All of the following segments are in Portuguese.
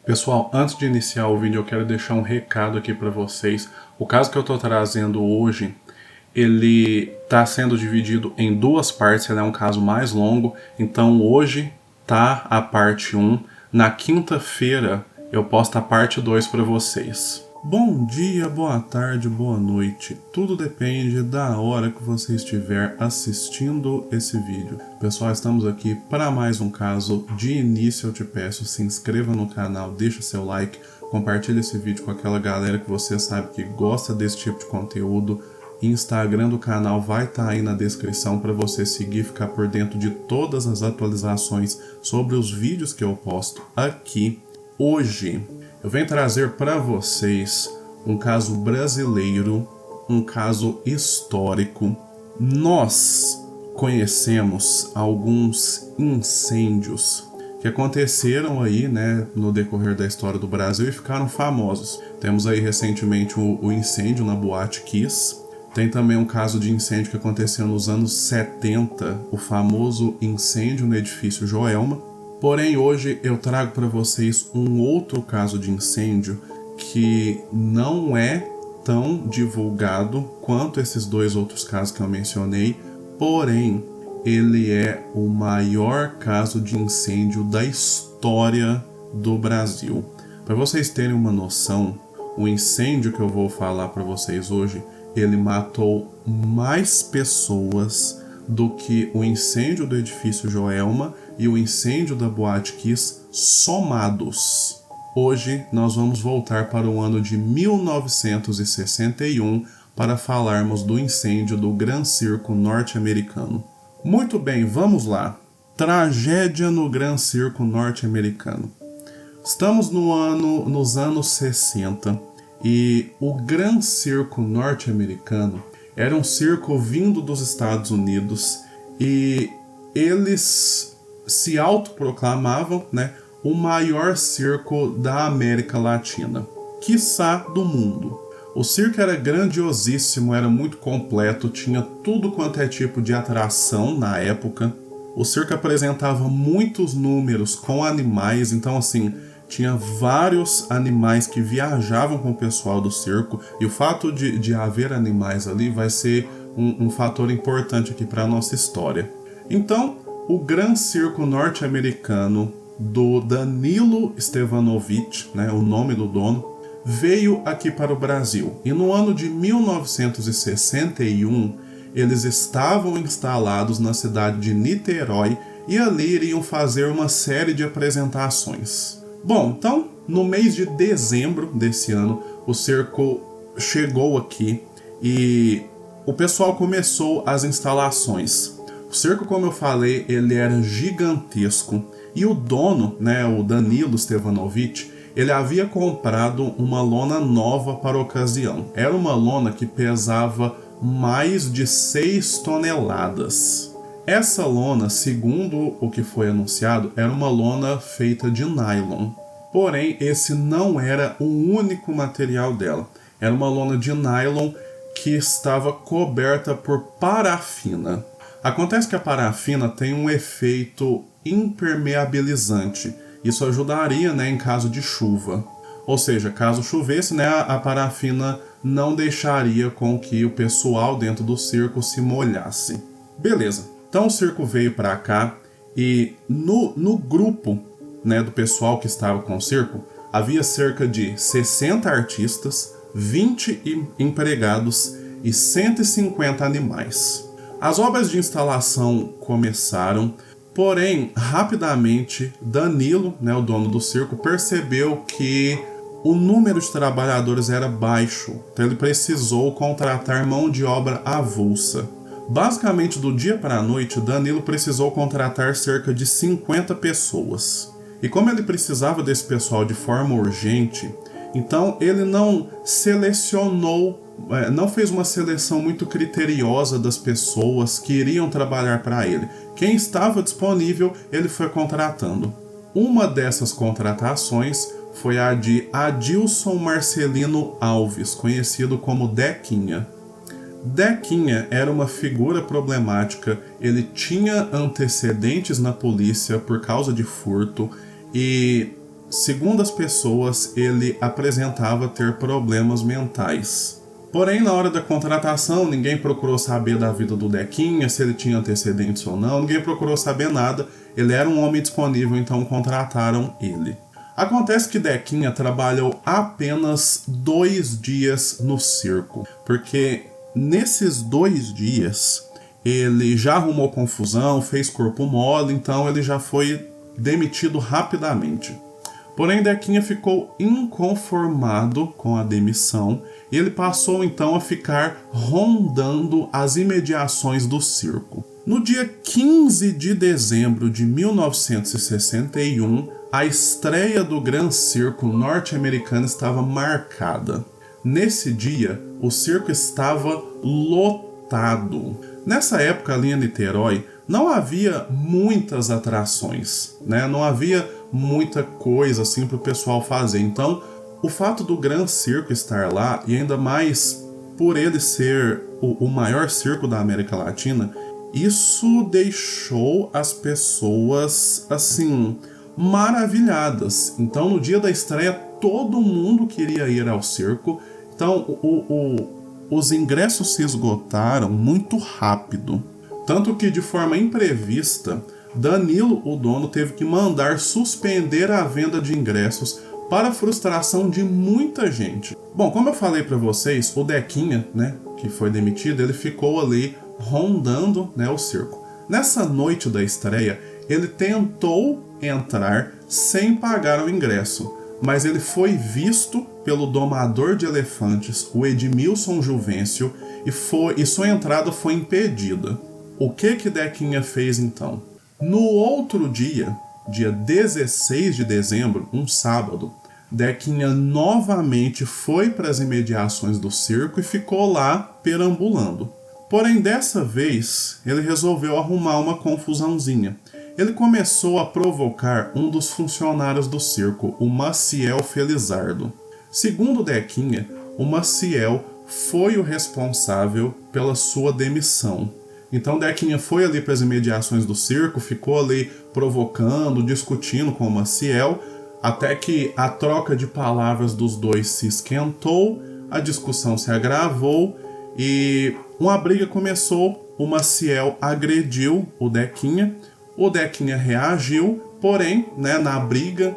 Pessoal, antes de iniciar o vídeo eu quero deixar um recado aqui para vocês. O caso que eu estou trazendo hoje, ele está sendo dividido em duas partes, ele é um caso mais longo, então hoje tá a parte 1, na quinta-feira eu posto a parte 2 para vocês. Bom dia, boa tarde, boa noite. Tudo depende da hora que você estiver assistindo esse vídeo. Pessoal, estamos aqui para mais um caso. De início eu te peço, se inscreva no canal, deixa seu like, compartilhe esse vídeo com aquela galera que você sabe que gosta desse tipo de conteúdo. Instagram do canal vai estar aí na descrição para você seguir e ficar por dentro de todas as atualizações sobre os vídeos que eu posto aqui. Hoje eu venho trazer para vocês um caso brasileiro, um caso histórico. Nós conhecemos alguns incêndios que aconteceram aí, né, no decorrer da história do Brasil e ficaram famosos. Temos aí recentemente o incêndio na Boate Kiss. Tem também um caso de incêndio que aconteceu nos anos 70, o famoso incêndio no edifício Joelma. Porém, hoje eu trago para vocês um outro caso de incêndio que não é tão divulgado quanto esses dois outros casos que eu mencionei, porém, ele é o maior caso de incêndio da história do Brasil. Para vocês terem uma noção, o incêndio que eu vou falar para vocês hoje, ele matou mais pessoas do que o incêndio do edifício Joelma e o incêndio da Boate Kiss somados. Hoje nós vamos voltar para o ano de 1961 para falarmos do incêndio do Gran Circo norte-americano. Muito bem, vamos lá. Tragédia no Gran Circo norte-americano. Estamos nos anos 60 e o Gran Circo norte-americano era um circo vindo dos Estados Unidos e eles se autoproclamavam, né, o maior circo da América Latina, quiçá do mundo. O circo era grandiosíssimo, era muito completo, tinha tudo quanto é tipo de atração na época. O circo apresentava muitos números com animais, então assim, tinha vários animais que viajavam com o pessoal do circo, e o fato de haver animais ali vai ser um fator importante aqui para a nossa história. Então, o Gran Circo norte-americano do Danilo Stevanovich, né, o nome do dono, veio aqui para o Brasil. E no ano de 1961, eles estavam instalados na cidade de Niterói e ali iriam fazer uma série de apresentações. Bom, então, no mês de dezembro desse ano, o circo chegou aqui e o pessoal começou as instalações. O circo, como eu falei, ele era gigantesco e o dono, né, o Danilo Stevanovich, ele havia comprado uma lona nova para a ocasião. Era uma lona que pesava mais de 6 toneladas. Essa lona, segundo o que foi anunciado, era uma lona feita de nylon. Porém, esse não era o único material dela. Era uma lona de nylon que estava coberta por parafina. Acontece que a parafina tem um efeito impermeabilizante. Isso ajudaria, né, em caso de chuva. Ou seja, caso chovesse, né, a parafina não deixaria com que o pessoal dentro do circo se molhasse. Beleza. Então o circo veio para cá e no grupo, né, do pessoal que estava com o circo, havia cerca de 60 artistas, 20 empregados e 150 animais. As obras de instalação começaram, porém, rapidamente, Danilo, né, o dono do circo, percebeu que o número de trabalhadores era baixo, então ele precisou contratar mão de obra avulsa. Basicamente, do dia para a noite, Danilo precisou contratar cerca de 50 pessoas. E como ele precisava desse pessoal de forma urgente, então ele não fez uma seleção muito criteriosa das pessoas que iriam trabalhar para ele. Quem estava disponível, ele foi contratando. Uma dessas contratações foi a de Adilson Marcelino Alves, conhecido como Dequinha. Dequinha era uma figura problemática, ele tinha antecedentes na polícia por causa de furto e segundo as pessoas, ele apresentava ter problemas mentais. Porém, na hora da contratação, ninguém procurou saber da vida do Dequinha, se ele tinha antecedentes ou não, ninguém procurou saber nada. Ele era um homem disponível, então contrataram ele. Acontece que Dequinha trabalhou apenas 2 dias no circo, porque nesses 2 dias ele já arrumou confusão, fez corpo mole, então ele já foi demitido rapidamente. Porém, Dequinha ficou inconformado com a demissão e ele passou então a ficar rondando as imediações do circo. No dia 15 de dezembro de 1961, a estreia do Gran Circo norte-americano estava marcada. Nesse dia, o circo estava lotado. Nessa época, ali em Niterói, não havia muitas atrações, né? Não havia muita coisa assim para o pessoal fazer. Então, o fato do Gran Circo estar lá, e ainda mais por ele ser o maior circo da América Latina, isso deixou as pessoas, assim, maravilhadas. Então, no dia da estreia, todo mundo queria ir ao circo. Então, os ingressos se esgotaram muito rápido. Tanto que, de forma imprevista, Danilo, o dono, teve que mandar suspender a venda de ingressos para a frustração de muita gente. Bom, como eu falei para vocês, o Dequinha, né, que foi demitido, ele ficou ali rondando, né, o circo. Nessa noite da estreia, ele tentou entrar sem pagar o ingresso, mas ele foi visto pelo domador de elefantes, o Edmilson Juvencio, e sua entrada foi impedida. O que Dequinha fez então? No outro dia, dia 16 de dezembro, um sábado, Dequinha novamente foi para as imediações do circo e ficou lá perambulando. Porém, dessa vez, ele resolveu arrumar uma confusãozinha. Ele começou a provocar um dos funcionários do circo, o Maciel Felizardo. Segundo Dequinha, o Maciel foi o responsável pela sua demissão. Então Dequinha foi ali para as imediações do circo, ficou ali provocando, discutindo com o Maciel, até que a troca de palavras dos dois se esquentou, a discussão se agravou e uma briga começou. O Maciel agrediu o Dequinha reagiu, porém, né, na briga,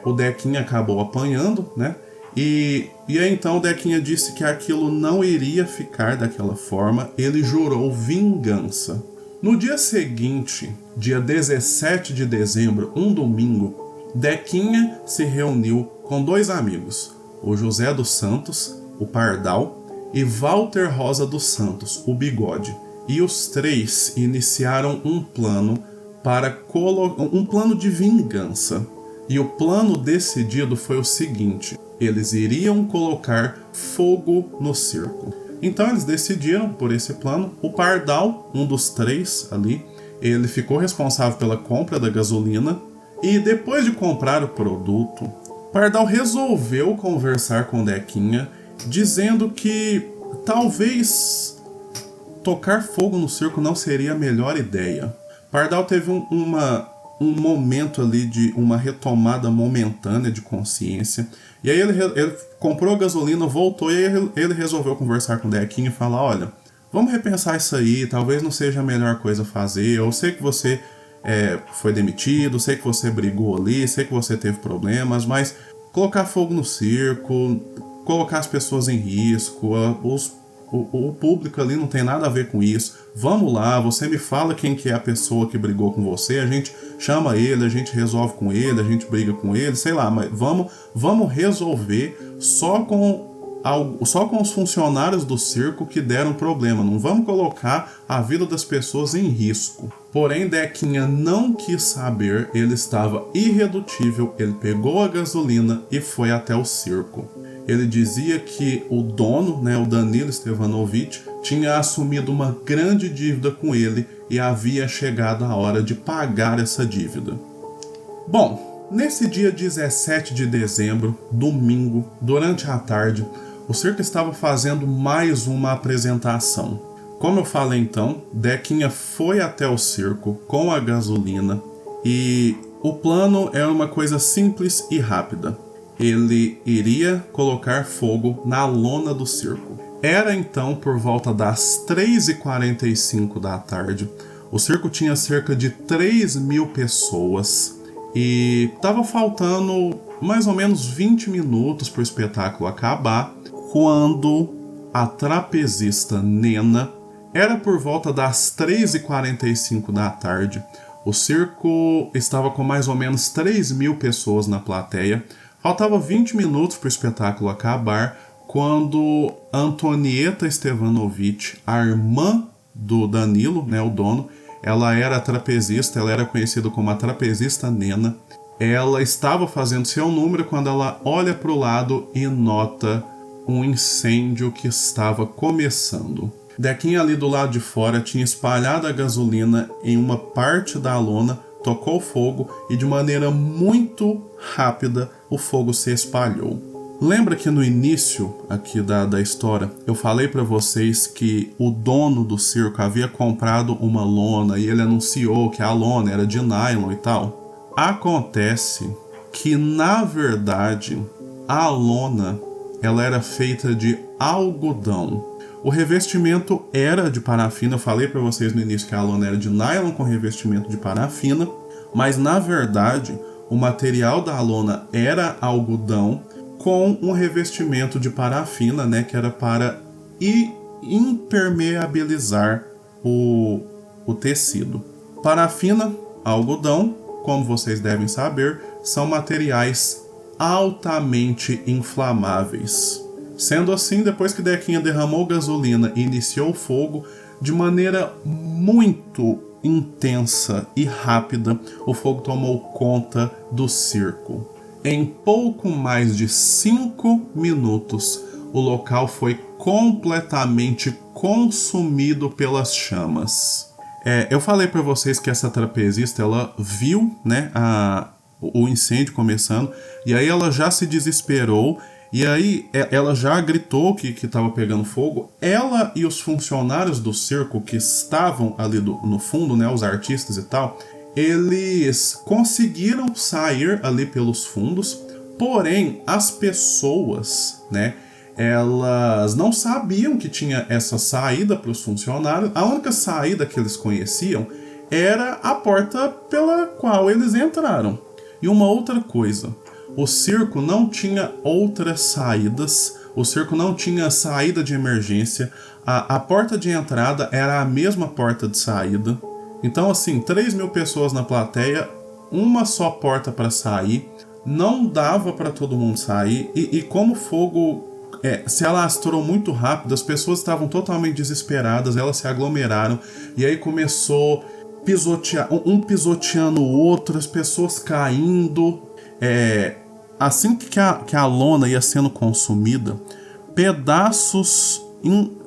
o Dequinha acabou apanhando, né? E aí então o Dequinha disse que aquilo não iria ficar daquela forma, ele jurou vingança. No dia seguinte, dia 17 de dezembro, um domingo, Dequinha se reuniu com 2 amigos, o José dos Santos, o Pardal, e Walter Rosa dos Santos, o Bigode. E os 3 iniciaram um plano um plano de vingança. E o plano decidido foi o seguinte: eles iriam colocar fogo no circo. Então eles decidiram por esse plano. O Pardal, um dos 3 ali, ele ficou responsável pela compra da gasolina. E depois de comprar o produto, Pardal resolveu conversar com Dequinha, dizendo que talvez tocar fogo no circo não seria a melhor ideia. Pardal teve um momento ali de uma retomada momentânea de consciência. E aí ele comprou gasolina, voltou, e aí ele resolveu conversar com o Dequinha e falar: olha, vamos repensar isso aí, talvez não seja a melhor coisa a fazer. Eu sei que você foi demitido, sei que você brigou ali, sei que você teve problemas, mas colocar fogo no circo, colocar as pessoas em risco, o público ali não tem nada a ver com isso. Vamos lá, você me fala quem que é a pessoa que brigou com você, a gente chama ele, a gente resolve com ele, a gente briga com ele, sei lá, mas vamos resolver só com os funcionários do circo que deram problema. Não vamos colocar a vida das pessoas em risco. Porém, Dequinha não quis saber, ele estava irredutível, ele pegou a gasolina e foi até o circo. Ele dizia que o dono, né, o Danilo Stevanovic, tinha assumido uma grande dívida com ele e havia chegado a hora de pagar essa dívida. Bom, nesse dia 17 de dezembro, domingo, durante a tarde, o circo estava fazendo mais uma apresentação. Como eu falei então, Dequinha foi até o circo com a gasolina e O plano era uma coisa simples e rápida. Ele iria colocar fogo na lona do circo. Era então por volta das 3h45 da tarde. O circo tinha cerca de 3.000 pessoas e estava faltando mais ou menos 20 minutos para o espetáculo acabar, quando a trapezista Nena, era por volta das 3h45 da tarde. O circo estava com mais ou menos 3.000 pessoas na plateia. Faltava 20 minutos para o espetáculo acabar, quando Antonieta Stevanovic, a irmã do Danilo, né, o dono, ela era trapezista, ela era conhecida como a trapezista Nena. Ela estava fazendo seu número quando ela olha para o lado e nota um incêndio que estava começando. Dequinha ali do lado de fora tinha espalhado a gasolina em uma parte da lona, tocou fogo e de maneira muito rápida o fogo se espalhou. Lembra que no início aqui da história eu falei para vocês que o dono do circo havia comprado uma lona e ele anunciou que a lona era de nylon e tal? Acontece que, na verdade, a lona ela era feita de algodão. O revestimento era de parafina. Eu falei para vocês no início que a lona era de nylon com revestimento de parafina, mas na verdade o material da lona era algodão com um revestimento de parafina, né, que era para impermeabilizar o tecido. Parafina, algodão, como vocês devem saber, são materiais altamente inflamáveis. Sendo assim, depois que Dequinha derramou gasolina e iniciou o fogo, de maneira muito intensa e rápida, o fogo tomou conta do circo. Em pouco mais de 5 minutos, o local foi completamente consumido pelas chamas. Eu falei para vocês que essa trapezista, ela viu, né, o incêndio começando, e aí ela já se desesperou. E aí ela já gritou que estava pegando fogo. Ela e os funcionários do circo que estavam ali no fundo, né, os artistas e tal, eles conseguiram sair ali pelos fundos. Porém, as pessoas, né, elas não sabiam que tinha essa saída para os funcionários. A única saída que eles conheciam era a porta pela qual eles entraram. E uma outra coisa, o circo não tinha outras saídas, o circo não tinha saída de emergência, a porta de entrada era a mesma porta de saída. Então, assim, 3.000 pessoas na plateia, uma só porta para sair, não dava para todo mundo sair, e como o fogo se alastrou muito rápido, as pessoas estavam totalmente desesperadas, elas se aglomeraram, e aí começou pisotear, um pisoteando o outro, as pessoas caindo. Assim que a lona ia sendo consumida, pedaços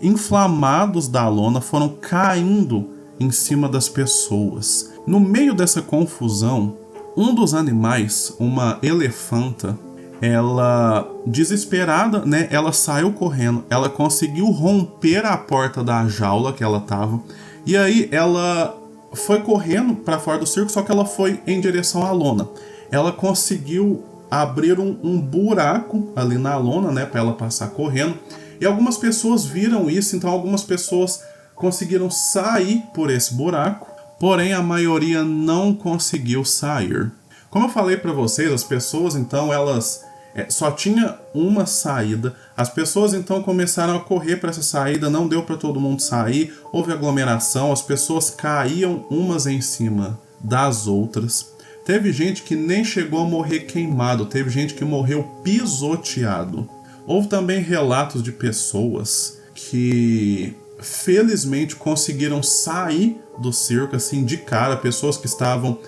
inflamados da lona foram caindo em cima das pessoas. No meio dessa confusão, um dos animais, uma elefanta, ela, desesperada, né, ela saiu correndo, ela conseguiu romper a porta da jaula que ela estava, e aí ela foi correndo para fora do circo, só que ela foi em direção à lona. Ela conseguiu abrir um buraco ali na lona, né, para ela passar correndo, e algumas pessoas viram isso, então algumas pessoas conseguiram sair por esse buraco, porém a maioria não conseguiu sair. Como eu falei para vocês, as pessoas então elas só tinha uma saída, as pessoas então começaram a correr para essa saída, não deu para todo mundo sair, houve aglomeração, as pessoas caíam umas em cima das outras. Teve gente que nem chegou a morrer queimado, teve gente que morreu pisoteado. Houve também relatos de pessoas que felizmente conseguiram sair do circo assim de cara, pessoas que estavam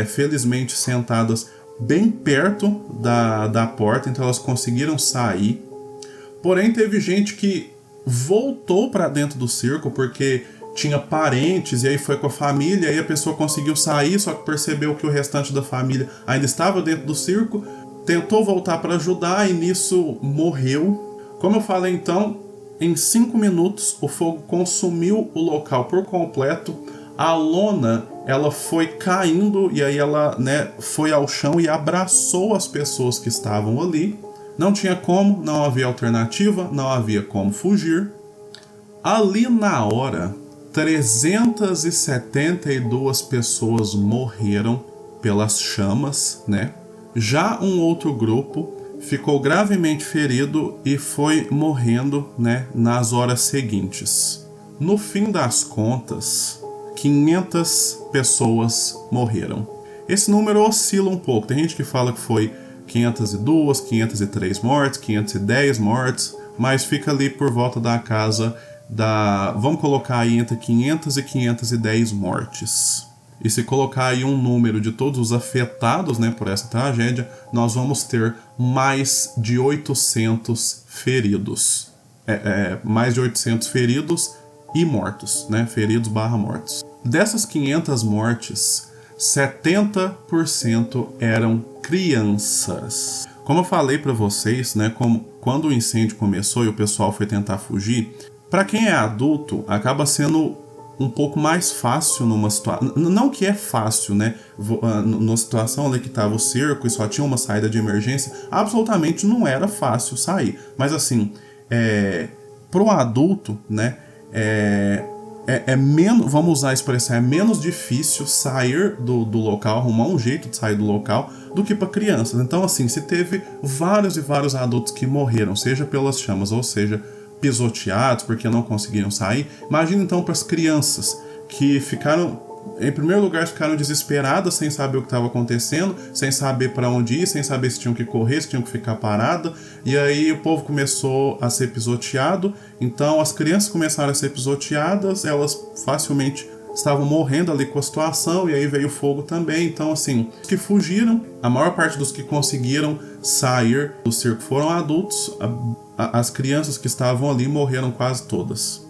felizmente sentadas bem perto da porta, então elas conseguiram sair. Porém, teve gente que voltou para dentro do circo porque tinha parentes, e aí foi com a família, e aí a pessoa conseguiu sair, só que percebeu que o restante da família ainda estava dentro do circo, tentou voltar para ajudar e nisso morreu. Como eu falei então, em 5 minutos o fogo consumiu o local por completo, A lona, ela foi caindo e aí ela, né, foi ao chão e abraçou as pessoas que estavam ali. Não tinha como, não havia alternativa, não havia como fugir. Ali na hora, 372 pessoas morreram pelas chamas, né? Já um outro grupo ficou gravemente ferido e foi morrendo, né, nas horas seguintes. No fim das contas, 500 pessoas morreram. Esse número oscila um pouco. Tem gente que fala que foi 502, 503 mortes, 510 mortes, mas fica ali por volta da casa vamos colocar aí entre 500 e 510 mortes. E se colocar aí um número de todos os afetados, né, por essa tragédia, nós vamos ter mais de 800 feridos. Mais de 800 feridos e mortos, né, feridos barra mortos. Dessas 500 mortes, 70% eram crianças. Como eu falei para vocês, né, quando o incêndio começou e o pessoal foi tentar fugir, para quem é adulto, acaba sendo um pouco mais fácil numa situação. Não que é fácil, né? Na situação ali que estava o cerco e só tinha uma saída de emergência, absolutamente não era fácil sair. Mas assim, pro adulto, né? É menos, vamos usar a expressão, é menos difícil sair do local, arrumar um jeito de sair do local, do que para crianças. Então, assim, se teve vários e vários adultos que morreram, seja pelas chamas, ou seja, pisoteados porque não conseguiram sair. Imagina então para as crianças que ficaram, em primeiro lugar, ficaram desesperadas, sem saber o que estava acontecendo, sem saber para onde ir, sem saber se tinham que correr, se tinham que ficar parada. E aí o povo começou a ser pisoteado. Então as crianças começaram a ser pisoteadas, elas facilmente estavam morrendo ali com a situação, e aí veio o fogo também. Então, assim, os que fugiram, a maior parte dos que conseguiram sair do circo foram adultos. As crianças que estavam ali morreram quase todas.